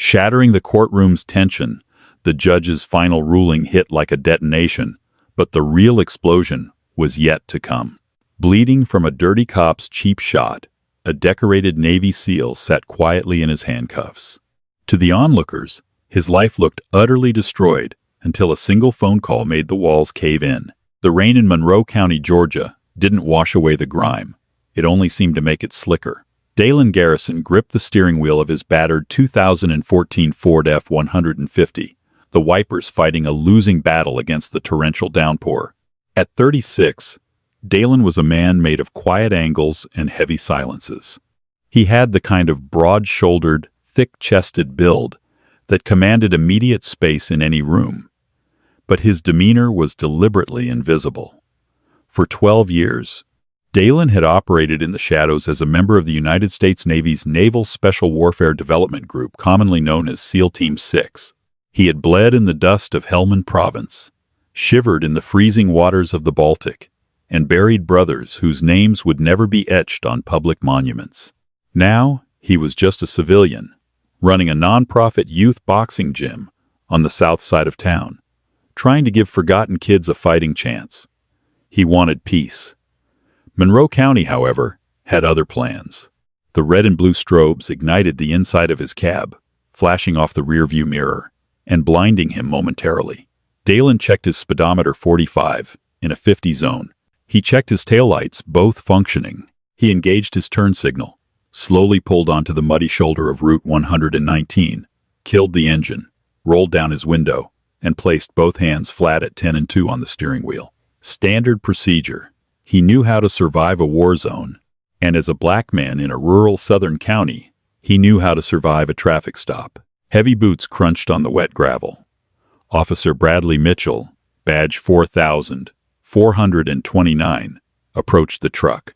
Shattering the courtroom's tension, the judge's final ruling hit like a detonation, but the real explosion was yet to come. Bleeding from a dirty cop's cheap shot, a decorated Navy SEAL sat quietly in his handcuffs. To the onlookers, his life looked utterly destroyed until a single phone call made the walls cave in. The rain in Monroe County, Georgia, didn't wash away the grime. It only seemed to make it slicker. Dalen Garrison gripped the steering wheel of his battered 2014 Ford F-150, the wipers fighting a losing battle against the torrential downpour. At 36, Dalen was a man made of quiet angles and heavy silences. He had the kind of broad-shouldered, thick-chested build that commanded immediate space in any room. But his demeanor was deliberately invisible. For 12 years, Dalen had operated in the shadows as a member of the United States Navy's Naval Special Warfare Development Group, commonly known as SEAL Team 6. He had bled in the dust of Helmand Province, shivered in the freezing waters of the Baltic, and buried brothers whose names would never be etched on public monuments. Now, he was just a civilian, running a non-profit youth boxing gym on the south side of town, trying to give forgotten kids a fighting chance. He wanted peace. Monroe County, however, had other plans. The red and blue strobes ignited the inside of his cab, flashing off the rearview mirror and blinding him momentarily. Dalen checked his speedometer 45 in a 50 zone. He checked his taillights, both functioning. He engaged his turn signal, slowly pulled onto the muddy shoulder of Route 119, killed the engine, rolled down his window, and placed both hands flat at 10 and 2 on the steering wheel. Standard procedure. He knew how to survive a war zone, and as a black man in a rural southern county, he knew how to survive a traffic stop. Heavy boots crunched on the wet gravel. Officer Bradley Mitchell, badge 4,429, approached the truck.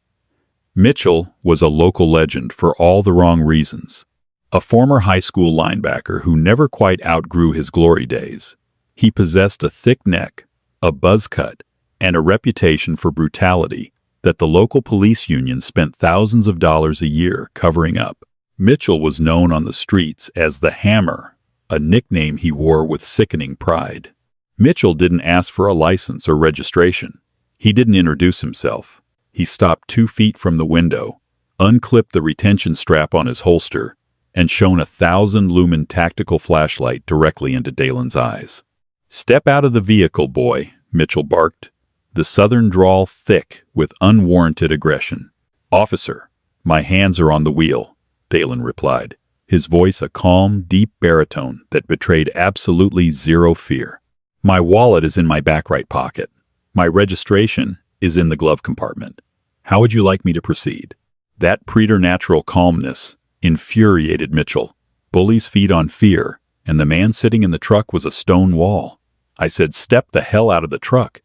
Mitchell was a local legend for all the wrong reasons. A former high school linebacker who never quite outgrew his glory days. He possessed a thick neck, a buzz cut, and a reputation for brutality that the local police union spent thousands of dollars a year covering up. Mitchell was known on the streets as the Hammer, a nickname he wore with sickening pride. Mitchell didn't ask for a license or registration. He didn't introduce himself. He stopped 2 feet from the window, unclipped the retention strap on his holster, and shone a 1,000-lumen tactical flashlight directly into Dalen's eyes. "Step out of the vehicle, boy," Mitchell barked, the southern drawl thick with unwarranted aggression. "Officer, my hands are on the wheel," Dalen replied, his voice a calm, deep baritone that betrayed absolutely zero fear. "My wallet is in my back right pocket. My registration is in the glove compartment. How would you like me to proceed?" That preternatural calmness infuriated Mitchell. Bullies feed on fear, and the man sitting in the truck was a stone wall. "I said step the hell out of the truck."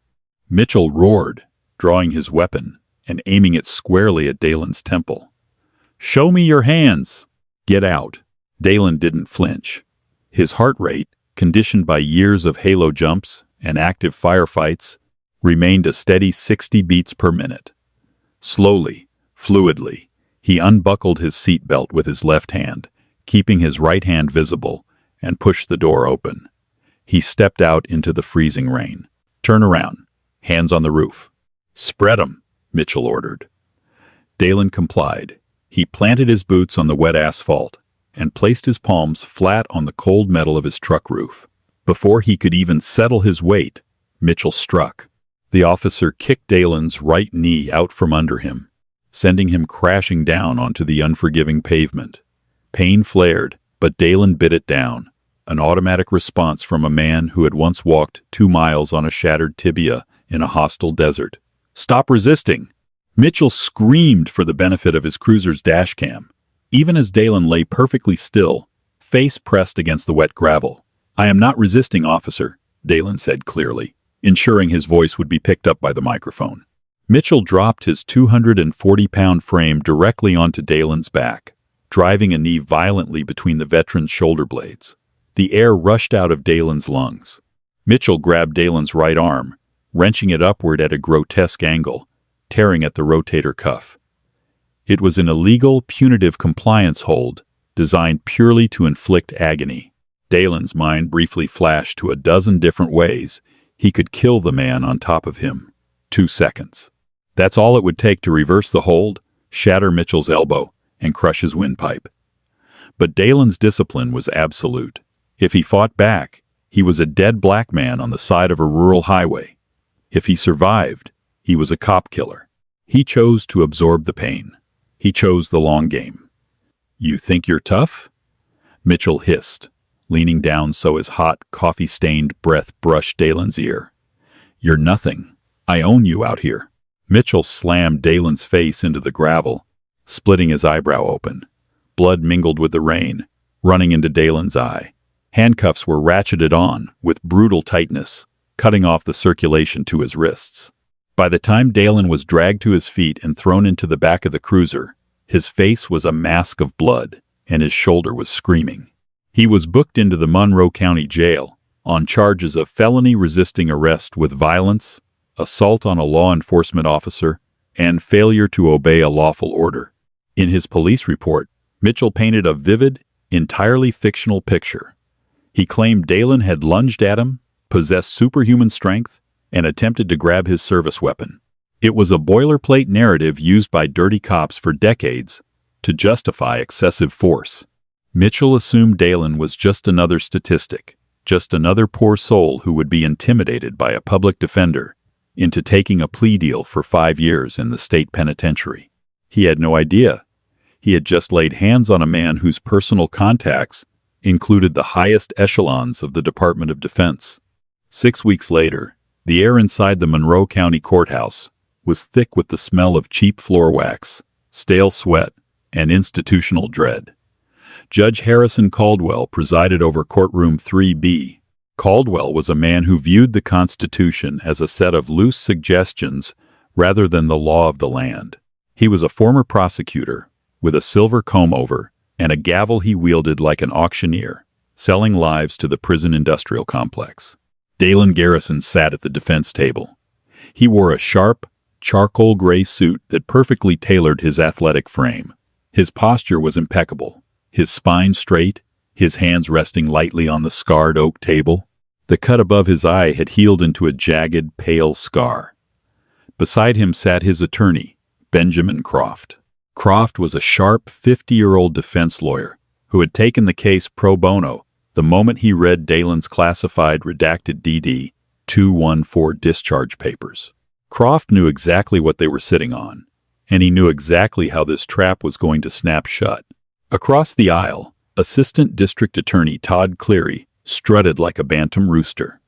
Mitchell roared, drawing his weapon and aiming it squarely at Dalen's temple. "Show me your hands!" "Get out." Dalen didn't flinch. His heart rate, conditioned by years of halo jumps and active firefights, remained a steady 60 beats per minute. Slowly, fluidly, he unbuckled his seatbelt with his left hand, keeping his right hand visible, and pushed the door open. He stepped out into the freezing rain. "Turn around. Hands on the roof." "Spread 'em," Mitchell ordered. Dalen complied. He planted his boots on the wet asphalt and placed his palms flat on the cold metal of his truck roof. Before he could even settle his weight, Mitchell struck. The officer kicked Dalen's right knee out from under him, sending him crashing down onto the unforgiving pavement. Pain flared, but Dalen bit it down, an automatic response from a man who had once walked 2 miles on a shattered tibia in a hostile desert. "Stop resisting!" Mitchell screamed for the benefit of his cruiser's dashcam, even as Dalen lay perfectly still, face pressed against the wet gravel. "I am not resisting, officer," Dalen said clearly, ensuring his voice would be picked up by the microphone. Mitchell dropped his 240-pound frame directly onto Dalen's back, driving a knee violently between the veteran's shoulder blades. The air rushed out of Dalen's lungs. Mitchell grabbed Dalen's right arm, wrenching it upward at a grotesque angle, tearing at the rotator cuff. It was an illegal, punitive compliance hold designed purely to inflict agony. Dalen's mind briefly flashed to a dozen different ways he could kill the man on top of him. 2 seconds. That's all it would take to reverse the hold, shatter Mitchell's elbow, and crush his windpipe. But Dalen's discipline was absolute. If he fought back, he was a dead black man on the side of a rural highway. If he survived, he was a cop killer. He chose to absorb the pain. He chose the long game. "You think you're tough?" Mitchell hissed, leaning down so his hot, coffee-stained breath brushed Dalen's ear. "You're nothing. I own you out here." Mitchell slammed Dalen's face into the gravel, splitting his eyebrow open. Blood mingled with the rain, running into Dalen's eye. Handcuffs were ratcheted on with brutal tightness, cutting off the circulation to his wrists. By the time Dalen was dragged to his feet and thrown into the back of the cruiser, his face was a mask of blood, and his shoulder was screaming. He was booked into the Monroe County Jail on charges of felony resisting arrest with violence, assault on a law enforcement officer, and failure to obey a lawful order. In his police report, Mitchell painted a vivid, entirely fictional picture. He claimed Dalen had lunged at him, possessed superhuman strength, and attempted to grab his service weapon. It was a boilerplate narrative used by dirty cops for decades to justify excessive force. Mitchell assumed Dalen was just another statistic, just another poor soul who would be intimidated by a public defender into taking a plea deal for 5 years in the state penitentiary. He had no idea. He had just laid hands on a man whose personal contacts included the highest echelons of the Department of Defense. 6 weeks later, the air inside the Monroe County Courthouse was thick with the smell of cheap floor wax, stale sweat, and institutional dread. Judge Harrison Caldwell presided over courtroom 3B. Caldwell was a man who viewed the Constitution as a set of loose suggestions rather than the law of the land. He was a former prosecutor, with a silver comb-over and a gavel he wielded like an auctioneer, selling lives to the prison industrial complex. Dalen Garrison sat at the defense table. He wore a sharp, charcoal gray suit that perfectly tailored his athletic frame. His posture was impeccable, his spine straight, his hands resting lightly on the scarred oak table. The cut above his eye had healed into a jagged, pale scar. Beside him sat his attorney, Benjamin Croft. Croft was a sharp, 50-year-old defense lawyer who had taken the case pro bono the moment he read Dalen's classified redacted DD 214 discharge papers. Croft knew exactly what they were sitting on, and he knew exactly how this trap was going to snap shut. Across the aisle, Assistant District Attorney Todd Cleary strutted like a bantam rooster.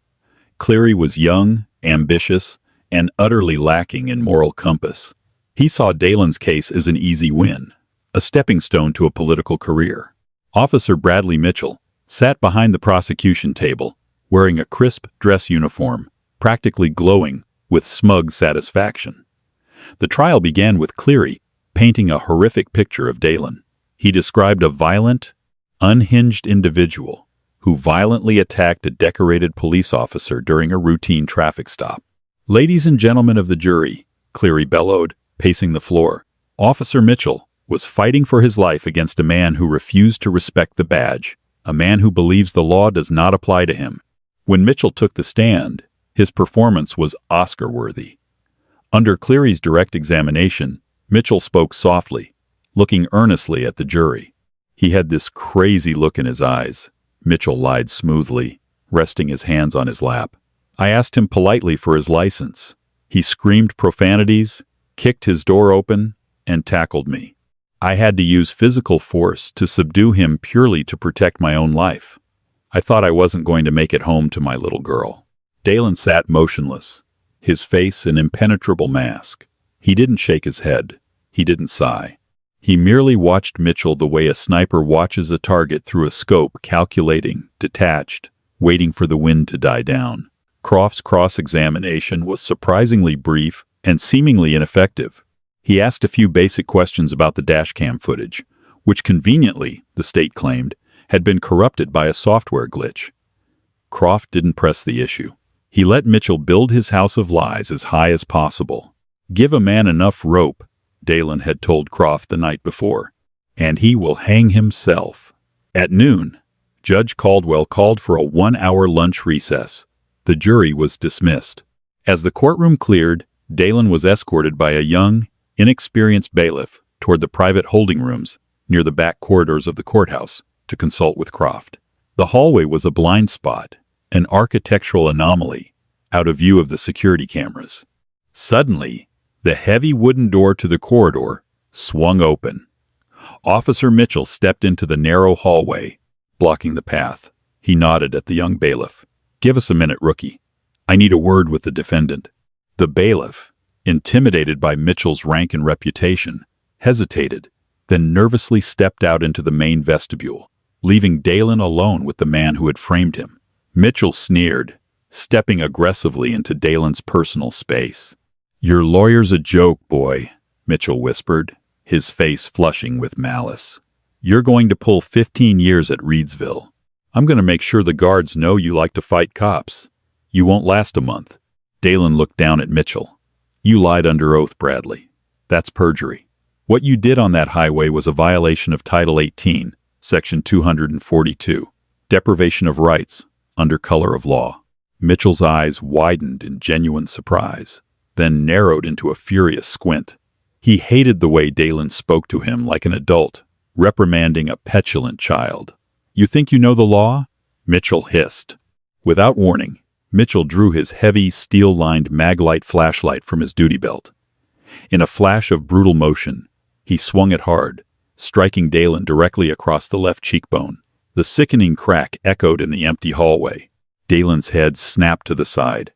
Cleary was young, ambitious, and utterly lacking in moral compass. He saw Dalen's case as an easy win, a stepping stone to a political career. Officer Bradley Mitchell sat behind the prosecution table, wearing a crisp dress uniform, practically glowing with smug satisfaction. The trial began with Cleary painting a horrific picture of Dalen. He described a violent, unhinged individual who violently attacked a decorated police officer during a routine traffic stop. "Ladies and gentlemen of the jury," Cleary bellowed, pacing the floor, "Officer Mitchell was fighting for his life against a man who refused to respect the badge, a man who believes the law does not apply to him." When Mitchell took the stand, his performance was Oscar-worthy. Under Cleary's direct examination, Mitchell spoke softly, looking earnestly at the jury. He had this crazy look in his eyes. Mitchell lied smoothly, resting his hands on his lap. I asked him politely for his license. He screamed profanities, kicked his door open, and tackled me. I had to use physical force to subdue him purely to protect my own life. I thought I wasn't going to make it home to my little girl. Dalen sat motionless, his face an impenetrable mask. He didn't shake his head. He didn't sigh. He merely watched Mitchell the way a sniper watches a target through a scope, calculating, detached, waiting for the wind to die down. Croft's cross-examination was surprisingly brief and seemingly ineffective. He asked a few basic questions about the dashcam footage, which conveniently, the state claimed, had been corrupted by a software glitch. Croft didn't press the issue. He let Mitchell build his house of lies as high as possible. "Give a man enough rope," Dalen had told Croft the night before, and he will hang himself. At noon, Judge Caldwell called for a 1-hour lunch recess. The jury was dismissed. As the courtroom cleared, Dalen was escorted by a young, inexperienced bailiff toward the private holding rooms near the back corridors of the courthouse to consult with Croft. The hallway was a blind spot, an architectural anomaly, out of view of the security cameras. Suddenly, the heavy wooden door to the corridor swung open. Officer Mitchell stepped into the narrow hallway, blocking the path. He nodded at the young bailiff. "Give us a minute, rookie. I need a word with the defendant." The bailiff, intimidated by Mitchell's rank and reputation, hesitated, then nervously stepped out into the main vestibule, leaving Dalen alone with the man who had framed him. Mitchell sneered, stepping aggressively into Dalen's personal space. "Your lawyer's a joke, boy," Mitchell whispered, his face flushing with malice. "You're going to pull 15 years at Reedsville. I'm going to make sure the guards know you like to fight cops. You won't last a month." Dalen looked down at Mitchell. "You lied under oath, Bradley. That's perjury. What you did on that highway was a violation of Title 18, Section 242, deprivation of rights, under color of law." Mitchell's eyes widened in genuine surprise, then narrowed into a furious squint. He hated the way Dalen spoke to him like an adult, reprimanding a petulant child. "You think you know the law?" Mitchell hissed. Without warning, Mitchell drew his heavy, steel-lined Maglite flashlight from his duty belt. In a flash of brutal motion, he swung it hard, striking Dalen directly across the left cheekbone. The sickening crack echoed in the empty hallway. Dalen's head snapped to the side.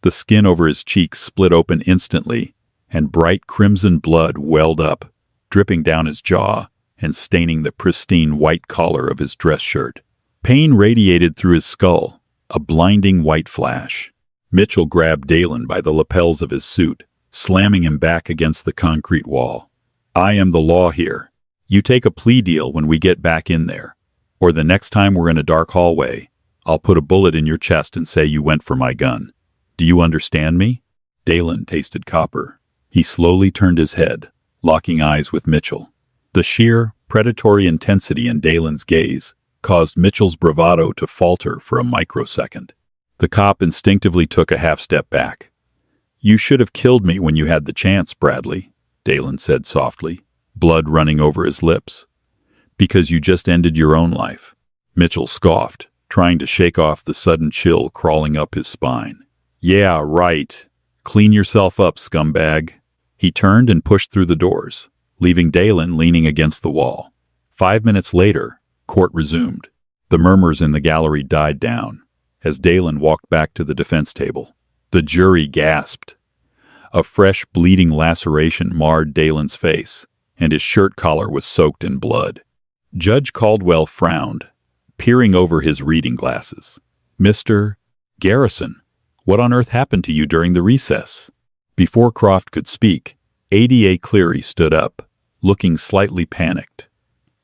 The skin over his cheek split open instantly, and bright crimson blood welled up, dripping down his jaw and staining the pristine white collar of his dress shirt. Pain radiated through his skull, a blinding white flash. Mitchell grabbed Dalen by the lapels of his suit, slamming him back against the concrete wall. "I am the law here. You take a plea deal when we get back in there, or the next time we're in a dark hallway, I'll put a bullet in your chest and say you went for my gun. Do you understand me?" Dalen tasted copper. He slowly turned his head, locking eyes with Mitchell. The sheer, predatory intensity in Dalen's gaze caused Mitchell's bravado to falter for a microsecond. The cop instinctively took a half-step back. "You should have killed me when you had the chance, Bradley," Dalen said softly, blood running over his lips. "Because you just ended your own life." Mitchell scoffed, trying to shake off the sudden chill crawling up his spine. "Yeah, right. Clean yourself up, scumbag." He turned and pushed through the doors, leaving Dalen leaning against the wall. 5 minutes later, court resumed. The murmurs in the gallery died down as Dalen walked back to the defense table. The jury gasped. A fresh, bleeding laceration marred Dalen's face, and his shirt collar was soaked in blood. Judge Caldwell frowned, peering over his reading glasses. "Mr. Garrison, what on earth happened to you during the recess?" Before Croft could speak, ADA Cleary stood up, looking slightly panicked.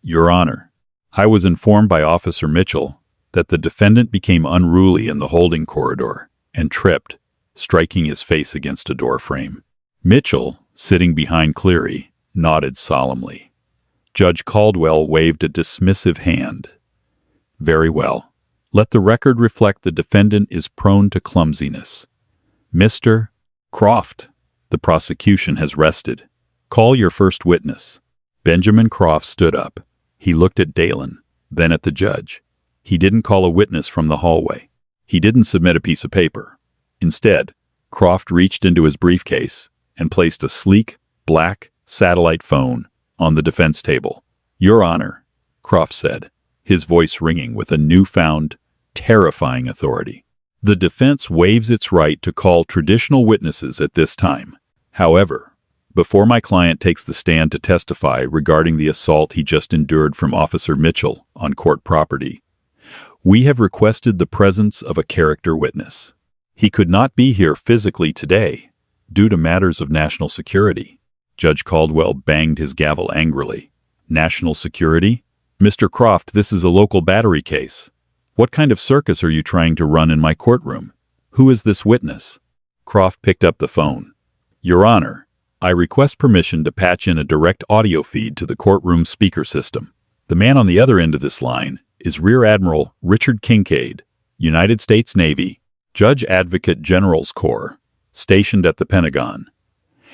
"Your Honor, I was informed by Officer Mitchell that the defendant became unruly in the holding corridor and tripped, striking his face against a door frame." Mitchell, sitting behind Cleary, nodded solemnly. Judge Caldwell waved a dismissive hand. "Very well. Let the record reflect the defendant is prone to clumsiness. Mr. Croft, the prosecution has rested. Call your first witness." Benjamin Croft stood up. He looked at Dalen, then at the judge. He didn't call a witness from the hallway. He didn't submit a piece of paper. Instead, Croft reached into his briefcase and placed a sleek, black satellite phone on the defense table. "Your Honor," Croft said, his voice ringing with a newfound, terrifying authority. "The defense waives its right to call traditional witnesses at this time. However, before my client takes the stand to testify regarding the assault he just endured from Officer Mitchell on court property, we have requested the presence of a character witness. He could not be here physically today due to matters of national security." Judge Caldwell banged his gavel angrily. "National security? Mr. Croft, this is a local battery case. What kind of circus are you trying to run in my courtroom? Who is this witness?" Croft picked up the phone. "Your Honor, I request permission to patch in a direct audio feed to the courtroom speaker system. The man on the other end of this line is Rear Admiral Richard Kincaid, United States Navy, Judge Advocate General's Corps, stationed at the Pentagon.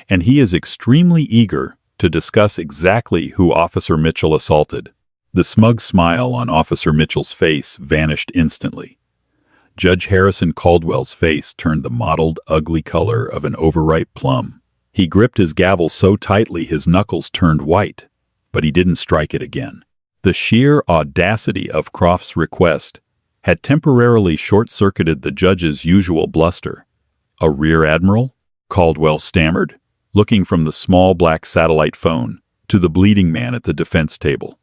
And he is extremely eager to discuss exactly who Officer Mitchell assaulted. The smug smile on Officer Mitchell's face vanished instantly. Judge Harrison Caldwell's face turned the mottled, ugly color of an overripe plum. He gripped his gavel so tightly his knuckles turned white, but he didn't strike it again. The sheer audacity of Croft's request had temporarily short-circuited the judge's usual bluster. "A rear admiral?" Caldwell stammered, looking from the small black satellite phone to the bleeding man at the defense table.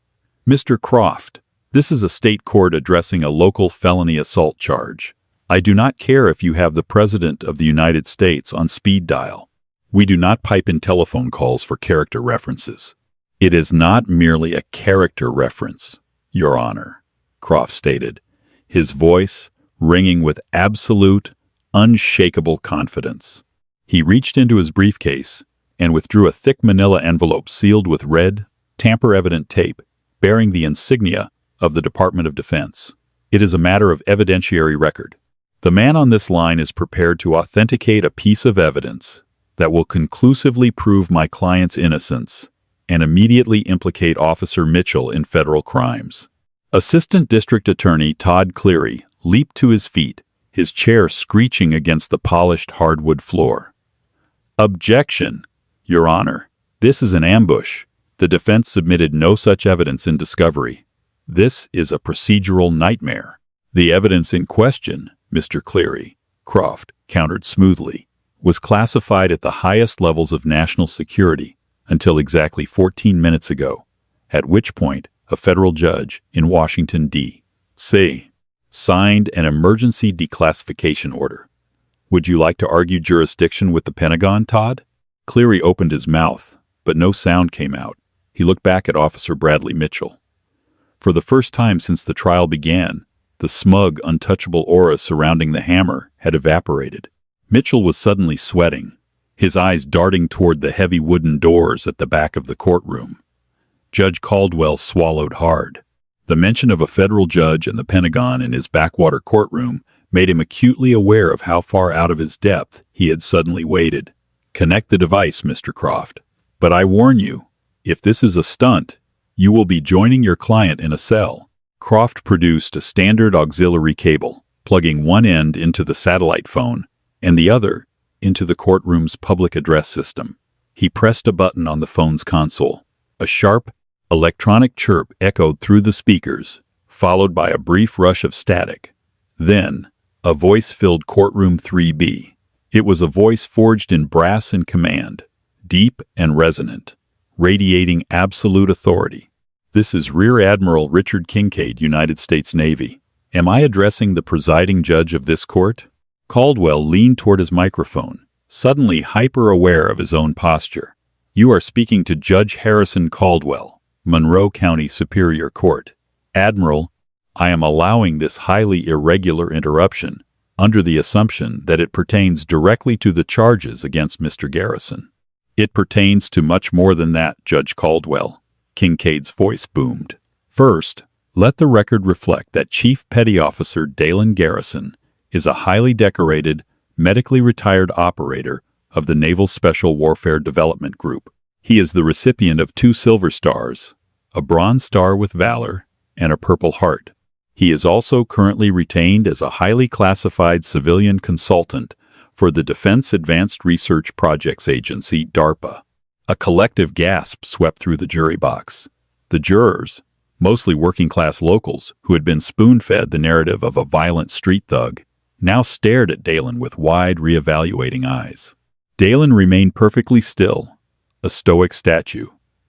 "Mr. Croft, this is a state court addressing a local felony assault charge. I do not care if you have the President of the United States on speed dial. We do not pipe in telephone calls for character references." "It is not merely a character reference, Your Honor," Croft stated, his voice ringing with absolute, unshakable confidence. He reached into his briefcase and withdrew a thick manila envelope sealed with red, tamper-evident tape bearing the insignia of the Department of Defense. "It is a matter of evidentiary record. The man on this line is prepared to authenticate a piece of evidence that will conclusively prove my client's innocence and immediately implicate Officer Mitchell in federal crimes." Assistant District Attorney Todd Cleary leaped to his feet, his chair screeching against the polished hardwood floor. "Objection, Your Honor. This is an ambush. The defense submitted no such evidence in discovery. This is a procedural nightmare." "The evidence in question, Mr. Cleary," Croft countered smoothly, "was classified at the highest levels of national security until exactly 14 minutes ago, at which point a federal judge in Washington, D.C. signed an emergency declassification order. Would you like to argue jurisdiction with the Pentagon, Todd?" Cleary opened his mouth, but no sound came out. He looked back at Officer Bradley Mitchell. For the first time since the trial began, the smug, untouchable aura surrounding the hammer had evaporated. Mitchell was suddenly sweating, his eyes darting toward the heavy wooden doors at the back of the courtroom. Judge Caldwell swallowed hard. The mention of a federal judge and the Pentagon in his backwater courtroom made him acutely aware of how far out of his depth he had suddenly waded. "Connect the device, Mr. Croft. But I warn you, if this is a stunt, you will be joining your client in a cell." Croft produced a standard auxiliary cable, plugging one end into the satellite phone and the other into the courtroom's public address system. He pressed a button on the phone's console. A sharp, electronic chirp echoed through the speakers, followed by a brief rush of static. Then, a voice filled courtroom 3B. It was a voice forged in brass and command, deep and resonant, radiating absolute authority. "This is Rear Admiral Richard Kincaid, United States Navy. Am I addressing the presiding judge of this court?" Caldwell leaned toward his microphone, suddenly hyper-aware of his own posture. "You are speaking to Judge Harrison Caldwell, Monroe County Superior Court. Admiral, I am allowing this highly irregular interruption under the assumption that it pertains directly to the charges against Mr. Garrison." "It pertains to much more than that, Judge Caldwell," Kincaid's voice boomed. "First, let the record reflect that Chief Petty Officer Dalen Garrison is a highly decorated, medically retired operator of the Naval Special Warfare Development Group. He is the recipient of 2 Silver Stars, a Bronze Star with Valor, and a Purple Heart. He is also currently retained as a highly classified civilian consultant for the Defense Advanced Research Projects Agency, DARPA." A collective gasp swept through the jury box. The jurors, mostly working-class locals who had been spoon-fed the narrative of a violent street thug, now stared at Dalen with wide, reevaluating eyes. Dalen remained perfectly still, a stoic statue,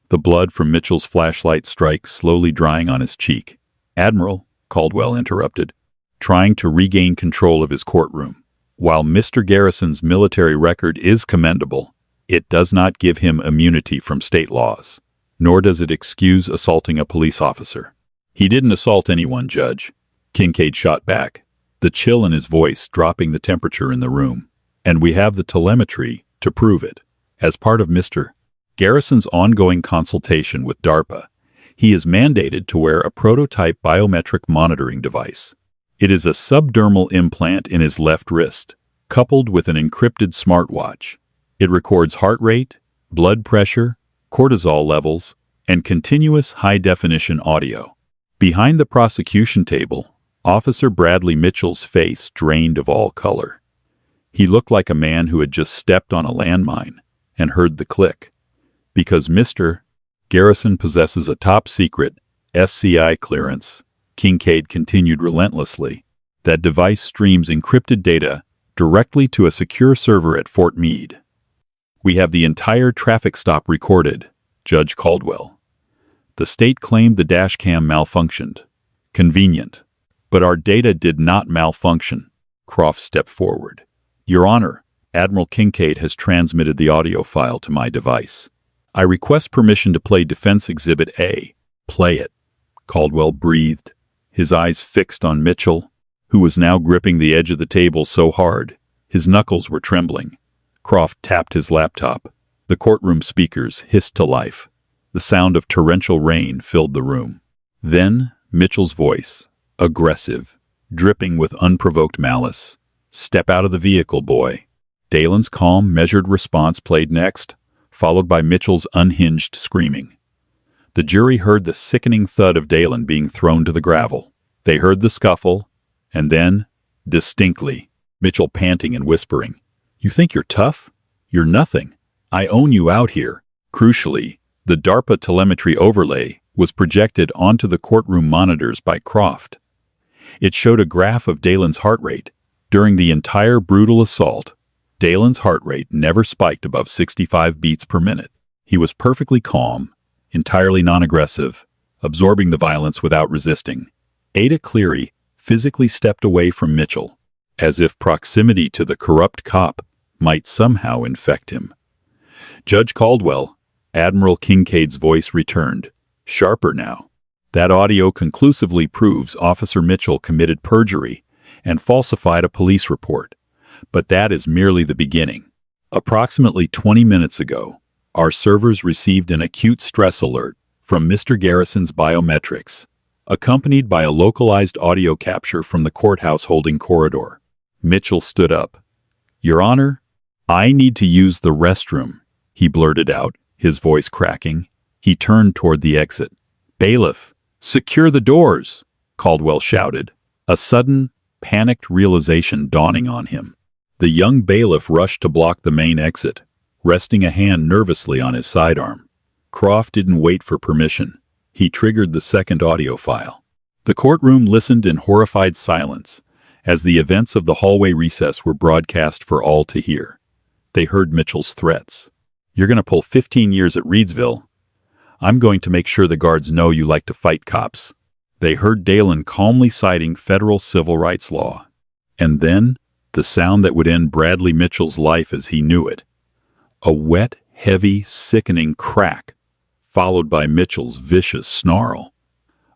the blood from Mitchell's flashlight strike slowly drying on his cheek. "Admiral," Caldwell interrupted, trying to regain control of his courtroom, "while Mr. Garrison's military record is commendable, it does not give him immunity from state laws, nor does it excuse assaulting a police officer." "He didn't assault anyone, Judge," Kincaid shot back, the chill in his voice dropping the temperature in the room. "And we have the telemetry to prove it." As part of Mr. Garrison's ongoing consultation with DARPA, he is mandated to wear a prototype biometric monitoring device. It is a subdermal implant in his left wrist, coupled with an encrypted smartwatch. It records heart rate, blood pressure, cortisol levels, and continuous high-definition audio. Behind the prosecution table, Officer Bradley Mitchell's face drained of all color. He looked like a man who had just stepped on a landmine and heard the click. Because Mr. Garrison possesses a top-secret SCI clearance, Kincaid continued relentlessly, that device streams encrypted data directly to a secure server at Fort Meade. We have the entire traffic stop recorded, Judge Caldwell. The state claimed the dash cam malfunctioned. Convenient. But our data did not malfunction. Croft stepped forward. Your Honor, Admiral Kincaid has transmitted the audio file to my device. I request permission to play Defense Exhibit A. Play it. Caldwell breathed, his eyes fixed on Mitchell, who was now gripping the edge of the table so hard, his knuckles were trembling. Croft tapped his laptop. The courtroom speakers hissed to life. The sound of torrential rain filled the room. Then, Mitchell's voice, aggressive, dripping with unprovoked malice. Step out of the vehicle, boy. Dalen's calm, measured response played next, followed by Mitchell's unhinged screaming. The jury heard the sickening thud of Dalen being thrown to the gravel. They heard the scuffle, and then, distinctly, Mitchell panting and whispering, "You think you're tough? You're nothing. I own you out here." Crucially, the DARPA telemetry overlay was projected onto the courtroom monitors by Croft. It showed a graph of Dalen's heart rate. During the entire brutal assault, Dalen's heart rate never spiked above 65 beats per minute. He was perfectly calm, entirely non-aggressive, absorbing the violence without resisting. Ada Cleary physically stepped away from Mitchell, as if proximity to the corrupt cop might somehow infect him. Judge Caldwell, Admiral Kincaid's voice returned, sharper now. That audio conclusively proves Officer Mitchell committed perjury and falsified a police report. But that is merely the beginning. Approximately 20 minutes ago, our servers received an acute stress alert from Mr. Garrison's biometrics, accompanied by a localized audio capture from the courthouse holding corridor. Mitchell stood up. Your Honor, I need to use the restroom, he blurted out, his voice cracking. He turned toward the exit. Bailiff, secure the doors, Caldwell shouted, a sudden, panicked realization dawning on him. The young bailiff rushed to block the main exit, resting a hand nervously on his sidearm. Croft didn't wait for permission. He triggered the second audio file. The courtroom listened in horrified silence as the events of the hallway recess were broadcast for all to hear. They heard Mitchell's threats. You're going to pull 15 years at Reedsville. I'm going to make sure the guards know you like to fight cops. They heard Dalen calmly citing federal civil rights law. And then, the sound that would end Bradley Mitchell's life as he knew it. A wet, heavy, sickening crack, followed by Mitchell's vicious snarl.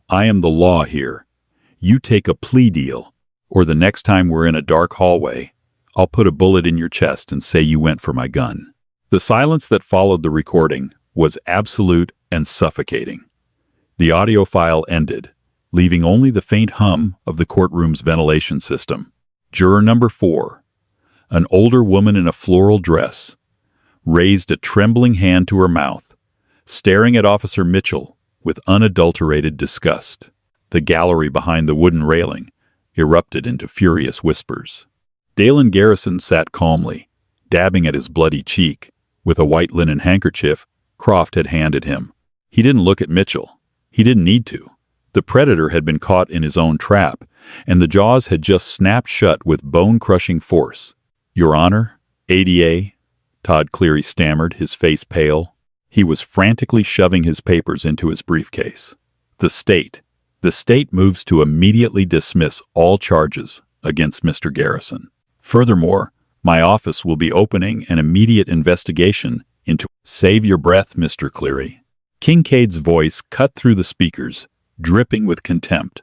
I am the law here. You take a plea deal, or the next time we're in a dark hallway, I'll put a bullet in your chest and say you went for my gun. The silence that followed the recording was absolute and suffocating. The audio file ended, leaving only the faint hum of the courtroom's ventilation system. Juror number 4, an older woman in a floral dress, raised a trembling hand to her mouth, staring at Officer Mitchell with unadulterated disgust. The gallery behind the wooden railing erupted into furious whispers. Dalen Garrison sat calmly, dabbing at his bloody cheek with a white linen handkerchief Croft had handed him. He didn't look at Mitchell. He didn't need to. The predator had been caught in his own trap, and the jaws had just snapped shut with bone-crushing force. Your Honor, ADA, Todd Cleary stammered, his face pale. He was frantically shoving his papers into his briefcase. The state moves to immediately dismiss all charges against Mr. Garrison. Furthermore, my office will be opening an immediate investigation into— Save your breath, Mr. Cleary. Kincaid's voice cut through the speakers, dripping with contempt.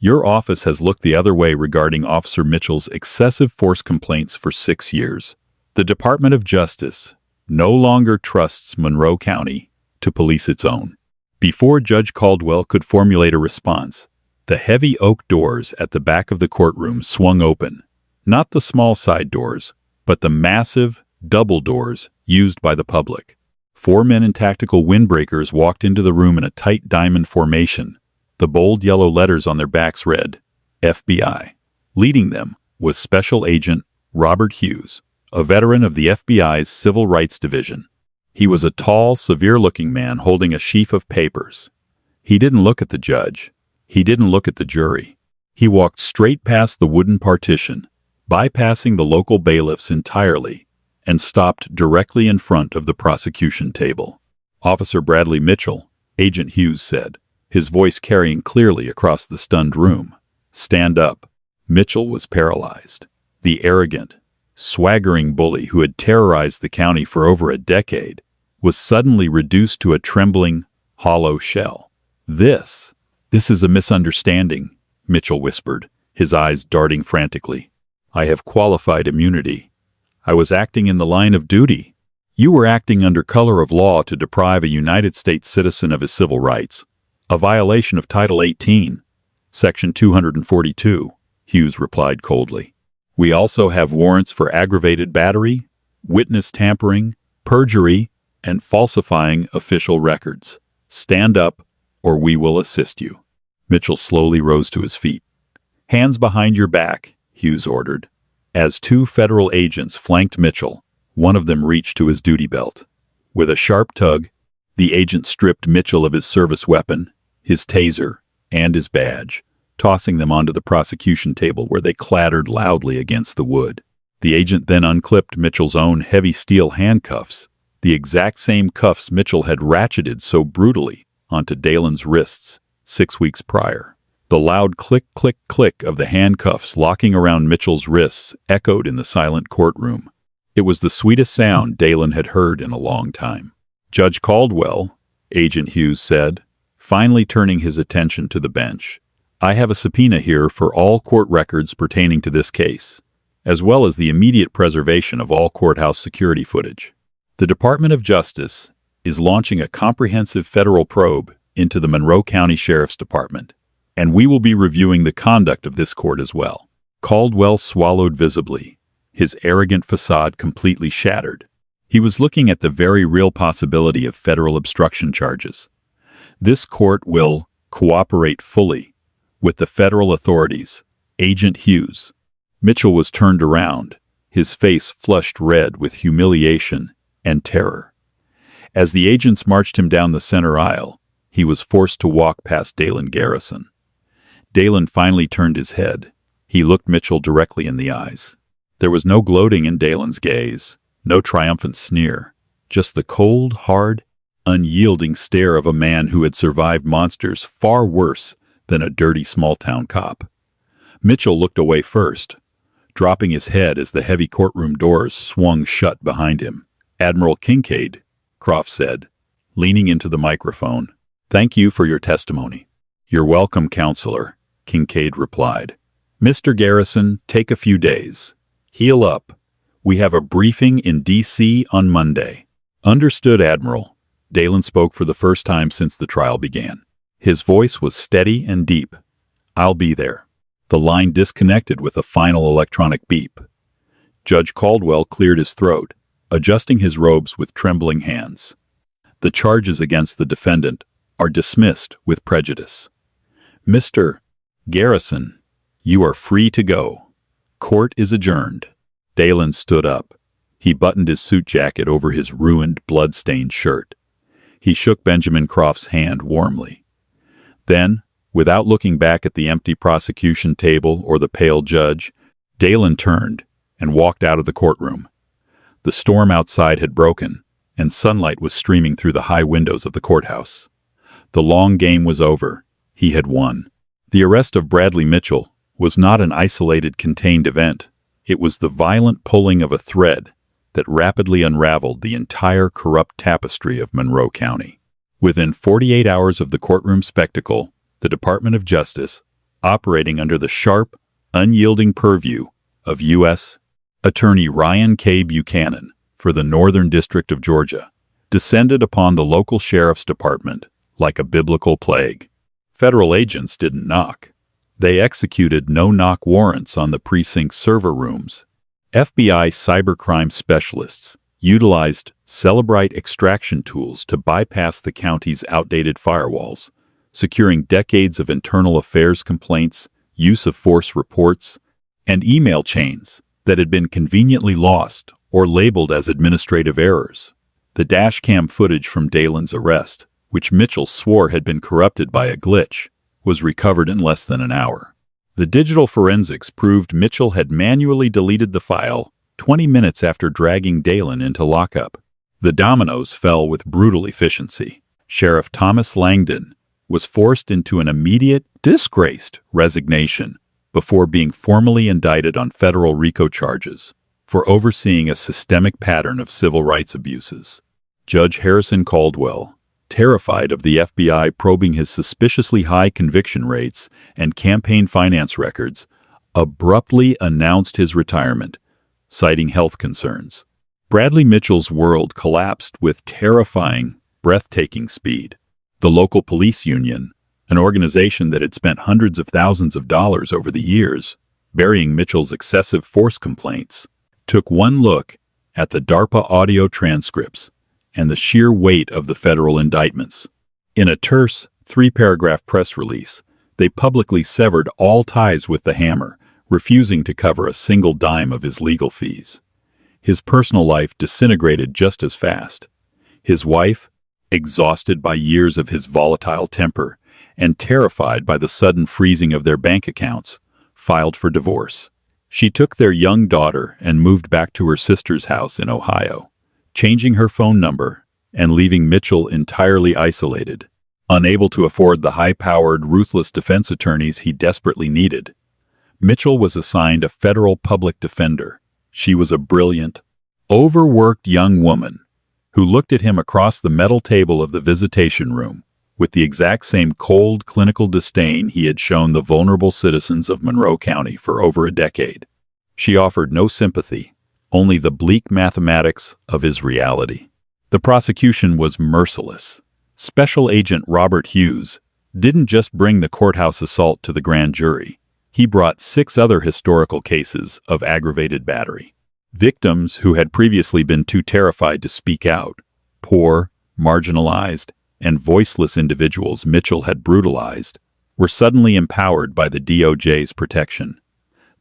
Your office has looked the other way regarding Officer Mitchell's excessive force complaints for 6 years. The Department of Justice no longer trusts Monroe County to police its own. Before Judge Caldwell could formulate a response, the heavy oak doors at the back of the courtroom swung open, not the small side doors, but the massive, double doors used by the public. 4 men in tactical windbreakers walked into the room in a tight diamond formation. The bold yellow letters on their backs read, FBI. Leading them was Special Agent Robert Hughes, a veteran of the FBI's Civil Rights Division. He was a tall, severe-looking man holding a sheaf of papers. He didn't look at the judge. He didn't look at the jury. He walked straight past the wooden partition, bypassing the local bailiffs entirely, and stopped directly in front of the prosecution table. Officer Bradley Mitchell, Agent Hughes said, his voice carrying clearly across the stunned room. Stand up. Mitchell was paralyzed. The arrogant, swaggering bully who had terrorized the county for over a decade was suddenly reduced to a trembling, hollow shell. This is a misunderstanding, Mitchell whispered, his eyes darting frantically. I have qualified immunity. I was acting in the line of duty. You were acting under color of law to deprive a United States citizen of his civil rights, a violation of Title 18, Section 242, Hughes replied coldly. We also have warrants for aggravated battery, witness tampering, perjury, and falsifying official records. Stand up, or we will assist you. Mitchell slowly rose to his feet. Hands behind your back, Hughes ordered. As 2 federal agents flanked Mitchell, one of them reached to his duty belt. With a sharp tug, the agent stripped Mitchell of his service weapon, his taser, and his badge, tossing them onto the prosecution table where they clattered loudly against the wood. The agent then unclipped Mitchell's own heavy steel handcuffs, the exact same cuffs Mitchell had ratcheted so brutally onto Dalen's wrists 6 weeks prior. The loud click, click, click of the handcuffs locking around Mitchell's wrists echoed in the silent courtroom. It was the sweetest sound Dalen had heard in a long time. Judge Caldwell, Agent Hughes said, finally turning his attention to the bench, I have a subpoena here for all court records pertaining to this case, as well as the immediate preservation of all courthouse security footage. The Department of Justice is launching a comprehensive federal probe into the Monroe County Sheriff's Department, and we will be reviewing the conduct of this court as well. Caldwell swallowed visibly, his arrogant facade completely shattered. He was looking at the very real possibility of federal obstruction charges. This court will cooperate fully with the federal authorities, Agent Hughes. Mitchell was turned around, his face flushed red with humiliation and terror. As the agents marched him down the center aisle, he was forced to walk past Dalen Garrison. Dalen finally turned his head. He looked Mitchell directly in the eyes. There was no gloating in Dalen's gaze, no triumphant sneer, just the cold, hard, unyielding stare of a man who had survived monsters far worse than a dirty small-town cop. Mitchell looked away first, dropping his head as the heavy courtroom doors swung shut behind him. Admiral Kincaid, Croft said, leaning into the microphone, thank you for your testimony. You're welcome, Counselor, Kincaid replied. Mr. Garrison, take a few days. Heal up. We have a briefing in D.C. on Monday. Understood, Admiral. Dalen spoke for the first time since the trial began. His voice was steady and deep. I'll be there. The line disconnected with a final electronic beep. Judge Caldwell cleared his throat, adjusting his robes with trembling hands. The charges against the defendant are dismissed with prejudice. Mr. Garrison, you are free to go. Court is adjourned. Dalen stood up. He buttoned his suit jacket over his ruined, blood-stained shirt. He shook Benjamin Croft's hand warmly. Then, without looking back at the empty prosecution table or the pale judge, Dalen turned and walked out of the courtroom. The storm outside had broken, and sunlight was streaming through the high windows of the courthouse. The long game was over. He had won. The arrest of Bradley Mitchell was not an isolated, contained event. It was the violent pulling of a thread that rapidly unraveled the entire corrupt tapestry of Monroe County. Within 48 hours of the courtroom spectacle, the Department of Justice, operating under the sharp, unyielding purview of U.S. Attorney Ryan K. Buchanan, for the Northern District of Georgia, descended upon the local sheriff's department like a biblical plague. Federal agents didn't knock. They executed no-knock warrants on the precinct's server rooms. FBI cybercrime specialists utilized Cellebrite extraction tools to bypass the county's outdated firewalls, securing decades of internal affairs complaints, use of force reports, and email chains that had been conveniently lost or labeled as administrative errors. The dashcam footage from Dalen's arrest, which Mitchell swore had been corrupted by a glitch, was recovered in less than an hour. The digital forensics proved Mitchell had manually deleted the file 20 minutes after dragging Dalen into lockup. The dominoes fell with brutal efficiency. Sheriff Thomas Langdon was forced into an immediate, disgraced resignation before being formally indicted on federal RICO charges for overseeing a systemic pattern of civil rights abuses. Judge Harrison Caldwell, terrified of the FBI probing his suspiciously high conviction rates and campaign finance records, abruptly announced his retirement, citing health concerns. Bradley Mitchell's world collapsed with terrifying, breathtaking speed. The local police union, an organization that had spent hundreds of thousands of dollars over the years burying Mitchell's excessive force complaints, took one look at the DARPA audio transcripts and the sheer weight of the federal indictments. In a terse, 3-paragraph press release, they publicly severed all ties with the Hammer, refusing to cover a single dime of his legal fees. His personal life disintegrated just as fast. His wife, exhausted by years of his volatile temper and terrified by the sudden freezing of their bank accounts, filed for divorce. She took their young daughter and moved back to her sister's house in Ohio, changing her phone number and leaving Mitchell entirely isolated. Unable to afford the high-powered, ruthless defense attorneys he desperately needed, Mitchell was assigned a federal public defender. She was a brilliant, overworked young woman who looked at him across the metal table of the visitation room with the exact same cold, clinical disdain he had shown the vulnerable citizens of Monroe County for over a decade. She offered no sympathy, only the bleak mathematics of his reality. The prosecution was merciless. Special Agent Robert Hughes didn't just bring the courthouse assault to the grand jury. He brought 6 other historical cases of aggravated battery. Victims who had previously been too terrified to speak out, poor, marginalized, and voiceless individuals Mitchell had brutalized, were suddenly empowered by the DOJ's protection.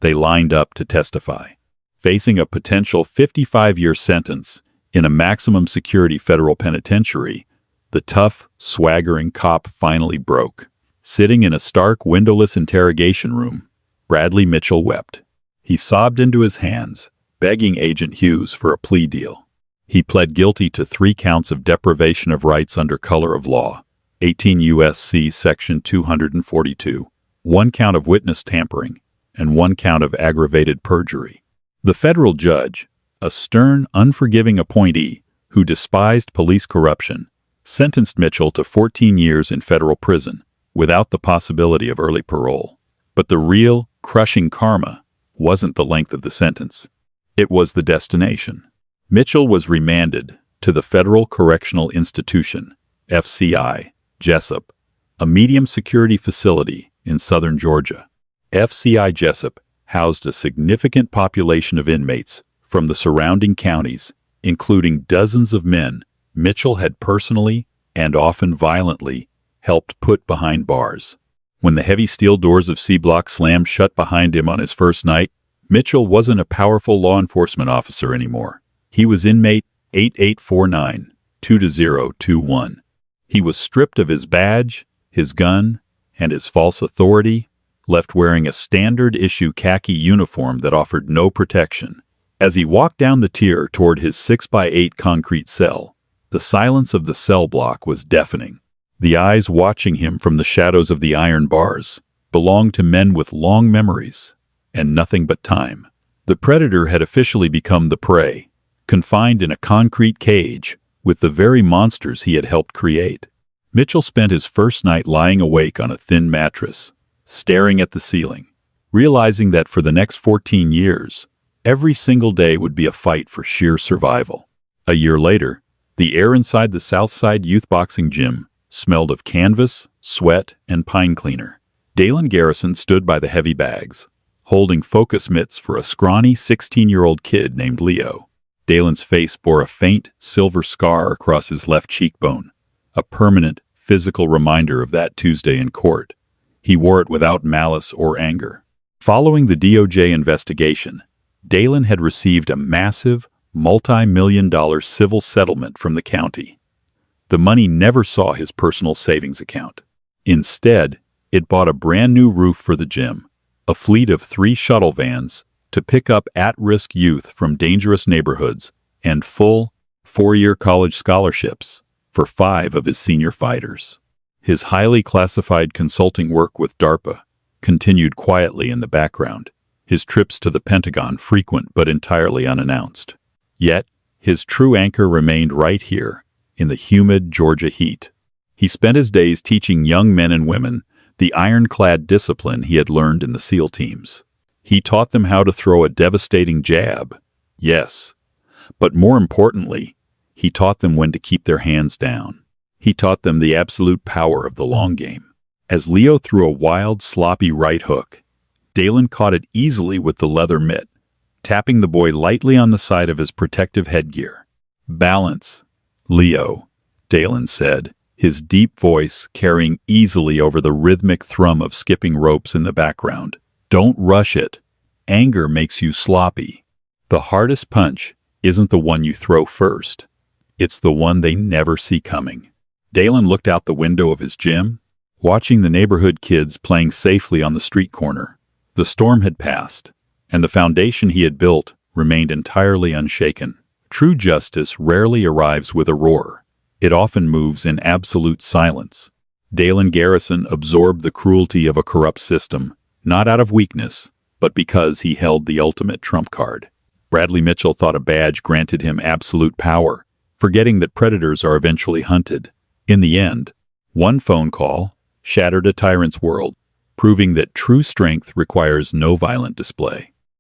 They lined up to testify. Facing a potential 55-year sentence in a maximum security federal penitentiary, the tough, swaggering cop finally broke. Sitting in a stark, windowless interrogation room, Bradley Mitchell wept. He sobbed into his hands, begging Agent Hughes for a plea deal. He pled guilty to 3 counts of deprivation of rights under color of law, 18 U.S.C. Section 242, 1 count of witness tampering, and 1 count of aggravated perjury. The federal judge, a stern, unforgiving appointee who despised police corruption, sentenced Mitchell to 14 years in federal prison without the possibility of early parole. But the real, crushing karma wasn't the length of the sentence. It was the destination. Mitchell was remanded to the Federal Correctional Institution, FCI, Jessup, a medium-security facility in southern Georgia. FCI Jessup housed a significant population of inmates from the surrounding counties, including dozens of men Mitchell had personally, and often violently, helped put behind bars. When the heavy steel doors of C Block slammed shut behind him on his first night, Mitchell wasn't a powerful law enforcement officer anymore. He was inmate 8849-22021. He was stripped of his badge, his gun, and his false authority, left wearing a standard-issue khaki uniform that offered no protection. As he walked down the tier toward his 6x8 concrete cell, the silence of the cell block was deafening. The eyes watching him from the shadows of the iron bars belonged to men with long memories and nothing but time. The predator had officially become the prey, confined in a concrete cage with the very monsters he had helped create. Mitchell spent his first night lying awake on a thin mattress, staring at the ceiling, realizing that for the next 14 years, every single day would be a fight for sheer survival. A year later, the air inside the Southside Youth Boxing Gym smelled of canvas, sweat, and pine cleaner. Dalen Garrison stood by the heavy bags, holding focus mitts for a scrawny 16-year-old kid named Leo. Dalen's face bore a faint, silver scar across his left cheekbone, a permanent, physical reminder of that Tuesday in court. He wore it without malice or anger. Following the DOJ investigation, Dalen had received a massive, multi-million-dollar civil settlement from the county. The money never saw his personal savings account. Instead, it bought a brand-new roof for the gym, a fleet of 3 shuttle vans to pick up at-risk youth from dangerous neighborhoods, and full, 4-year college scholarships for 5 of his senior fighters. His highly classified consulting work with DARPA continued quietly in the background, his trips to the Pentagon frequent but entirely unannounced. Yet, his true anchor remained right here, in the humid Georgia heat. He spent his days teaching young men and women the ironclad discipline he had learned in the SEAL teams. He taught them how to throw a devastating jab, yes, but more importantly, he taught them when to keep their hands down. He taught them the absolute power of the long game. As Leo threw a wild, sloppy right hook, Dalen caught it easily with the leather mitt, tapping the boy lightly on the side of his protective headgear. "Balance, Leo," Dalen said, his deep voice carrying easily over the rhythmic thrum of skipping ropes in the background. "Don't rush it. Anger makes you sloppy. The hardest punch isn't the one you throw first. It's the one they never see coming." Dalen looked out the window of his gym, watching the neighborhood kids playing safely on the street corner. The storm had passed, and the foundation he had built remained entirely unshaken. True justice rarely arrives with a roar. It often moves in absolute silence. Dalen Garrison absorbed the cruelty of a corrupt system, not out of weakness, but because he held the ultimate trump card. Bradley Mitchell thought a badge granted him absolute power, forgetting that predators are eventually hunted. In the end, one phone call shattered a tyrant's world, proving that true strength requires no violent display.